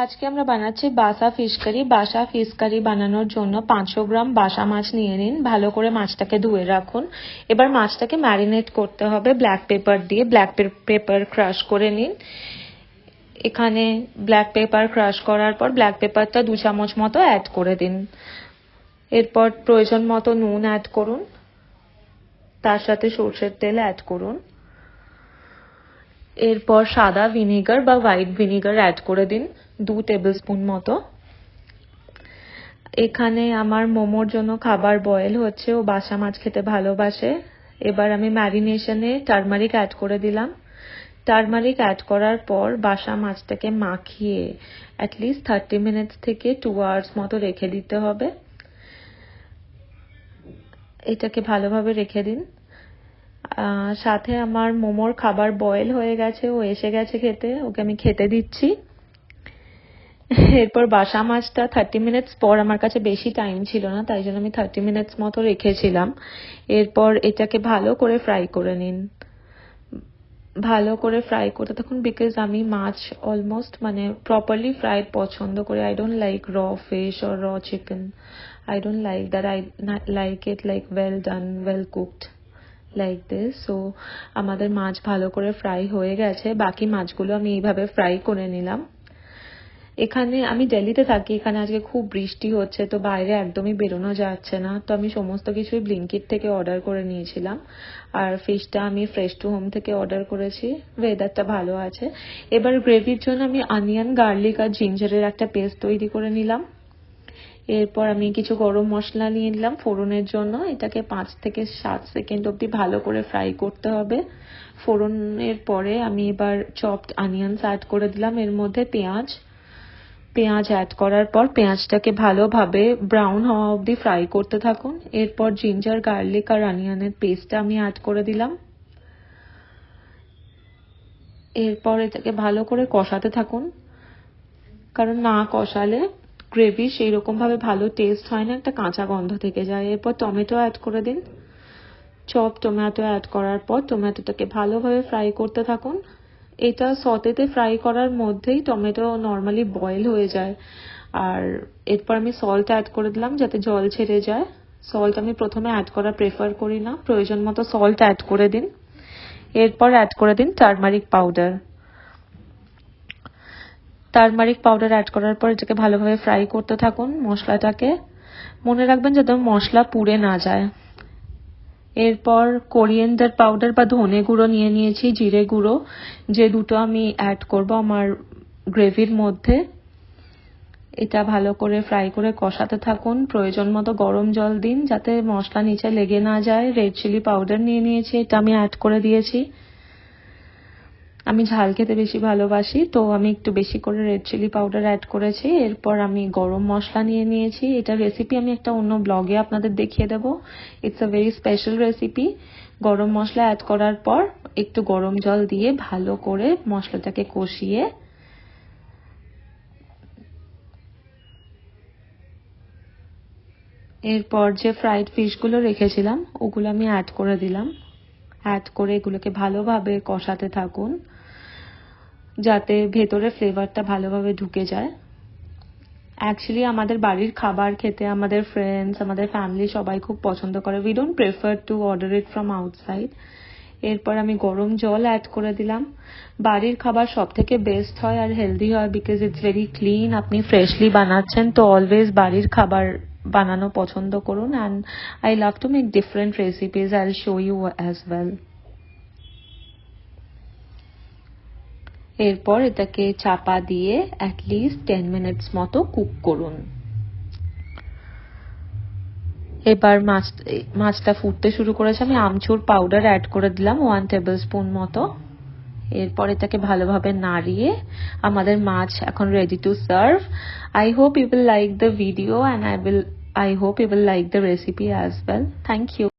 আজকে আমরা বানাচ্ছি বাসা ফিশ কারি। বাসা ফিশ কারি বানানোর জন্য 500 গ্রাম বাসা মাছ নিয়ে নিন। ভালো করে মাছটাকে ধুয়ে রাখুন। এবার মাছটাকে ম্যারিনেট করতে হবে ব্ল্যাক পেপার দিয়ে। ব্ল্যাক পেপার ক্রাশ করে নিন। এখানে ব্ল্যাক পেপার ক্রাশ করার পর ব্ল্যাক পেপারটা 2 চামচ মতো অ্যাড করে দিন। এরপর প্রয়োজন মতো নুন অ্যাড করুন, তার সাথে সরষের তেল অ্যাড করুন। এরপর সাদা ভিনেগার বা হোয়াইট ভিনেগার অ্যাড করে দিন 2 টেবিলস্পুন মতো। এখানে আমার মোমোর জন্য খাবার বয়েল হচ্ছে, ও বাসা মাছ খেতে ভালোবাসে। এবার আমি ম্যারিনেশনে টারমারিক অ্যাড করে দিলাম। টারমারিক অ্যাড করার পর বাসা মাছটাকে মাখিয়ে অ্যাটলিস্ট 30 মিনিটস থেকে 2 আওয়ার্স মতো রেখে দিতে হবে। এটাকে ভালোভাবে রেখে দিন। সাথে আমার মোমোর খাবার বয়েল হয়ে গেছে, ও এসে গেছে খেতে, ওকে আমি খেতে দিচ্ছি। এরপর বাসা মাছটা 30 মিনিটস পর, আমার কাছে বেশি টাইম ছিল না তাই জন্য আমি 30 মিনিটস মতো রেখেছিলাম। এরপর এটাকে ভালো করে ফ্রাই করে নিন। ভালো করে ফ্রাই করতে থাকুন, বিকজ আমি মাছ অলমোস্ট প্রপারলি ফ্রাইড পছন্দ করি। আই ডোন্ট লাইক র ফিশ অর র chicken. I don't like that. I like it like well done, well cooked like this. So আমাদের মাছ ভালো করে ফ্রাই হয়ে গেছে। বাকি মাছগুলো আমি এইভাবে ফ্রাই করে নিলাম। এখানে আমি দিল্লিতে থাকি, এখানে আজকে খুব বৃষ্টি হচ্ছে, তো বাইরে একদমই বেরোনো যাচ্ছে না। তো আমি সমস্ত কিছুই ব্লিঙ্কিট থেকে অর্ডার করে নিয়েছিলাম। আর ফিশটা আমি ফ্রেশ টু হোম থেকে অর্ডার করেছি। ওয়েদারটা ভালো আছে। এবার গ্রেভির জন্য আমি অনিয়ন, গার্লিক আর জিঞ্জারের একটা পেস্ট তৈরি করে নিলাম। এরপর আমি কিছু গরম মশলা নিয়ে নিলাম ফোড়নের জন্য। এটাকে 5 থেকে 7 সেকেন্ড অবধি ভালো করে ফ্রাই করতে হবে। ফোড়নের পরে আমি এবার চপড অনিয়নস অ্যাড করে দিলাম। এর মধ্যে পেঁয়াজ অ্যাড করার পর পেঁয়াজটাকে ভালোভাবে ব্রাউন হওয়া অবধি ফ্রাই করতে থাকুন। এরপর জিঞ্জার, গার্লিক আর অনিয়নের পেস্টটা আমি অ্যাড করে দিলাম। এরপর এটাকে ভালো করে কষাতে থাকুন, কারণ না কষালে গ্রেভি সেই রকম ভাবে ভালো টেস্ট হয় না, একটা কাঁচা গন্ধ থেকে যায়। এরপর টমেটো অ্যাড করে দিন। চপ টমেটো অ্যাড করার পর টমেটোটাকে ভালোভাবে ফ্রাই করতে থাকুন। এটা সতেতে ফ্রাই করার মধ্যেই টমেটো নর্মালি বয়েল হয়ে যায়। আর এরপর আমি সল্ট অ্যাড করে দিলাম যাতে জল ছেড়ে যায়। সল্ট আমি প্রথমে অ্যাড করা প্রেফার করি না, প্রয়োজন মতো সল্ট অ্যাড করে দিন। এরপর অ্যাড করে দিন turmeric powder. Turmeric powder add করার পর এটাকে ভালোভাবে ফ্রাই করতে থাকুন মশলাটাকে। মনে রাখবেন যাতে মশলা পুড়ে না যায়। এরপর কোরিয়েন্ডার পাউডার বা ধনে গুঁড়ো নিয়ে নিয়েছি, জিরে গুঁড়ো, যে দুটো আমি অ্যাড করব আমার গ্রেভির মধ্যে। এটা ভালো করে ফ্রাই করে কষাতে থাকুন। প্রয়োজন মতো গরম জল দিন যাতে মশলা নিচে লেগে না যায়। রেড চিলি পাউডার নিয়ে নিয়েছি, এটা আমি অ্যাড করে দিয়েছি। আমি ঝাল খেতে বেশি ভালোবাসি, তো আমি একটু বেশি করে রেড চিলি পাউডার অ্যাড করেছি। এরপর আমি গরম মশলা নিয়ে নিয়েছি। এটা রেসিপি আমি একটা অন্য ব্লগে আপনাদের দেখিয়ে দেবো। It's a very special recipe. গরম মশলা অ্যাড করার পর একটু গরম জল দিয়ে ভালো করে মশলাটাকে কষিয়ে এরপর যে ফ্রাইড ফিশগুলো রেখেছিলাম ওগুলো আমি অ্যাড করে দিলাম। অ্যাড করে এগুলোকে ভালোভাবে কষাতে থাকুন যাতে ভেতরে ফ্লেভারটা ভালোভাবে ঢুকে যায়। অ্যাকচুয়ালি আমাদের বাড়ির খাবার খেতে আমাদের ফ্রেন্ডস, আমাদের ফ্যামিলি সবাই খুব পছন্দ করে। We don't prefer to order it from outside. এরপর আমি গরম জল অ্যাড করে দিলাম। বাড়ির খাবার সব থেকে বেস্ট হয় আর হেলদি হয়, বিকজ ইটস ভেরি ক্লিন। আপনি ফ্রেশলি বানাচ্ছেন, তো অলওয়েজ বাড়ির খাবার বানানো পছন্দ করুন। And I love to make different recipes. I will show you as well. এরপর এটাকে চাপা দিয়ে অ্যাটলিস্ট 10 মিনিটস মতো কুক করুন। এবার মাছটা ফুটতে শুরু করেছে। আমি আমচুর পাউডার অ্যাড করে দিলাম 1 টেবিলস্পুন মতো। এরপর এটাকে ভালোভাবে নাড়িয়ে আমাদের মাছ এখন ready to serve. I hope you will like the video and I hope you will like the recipe as well. Thank you.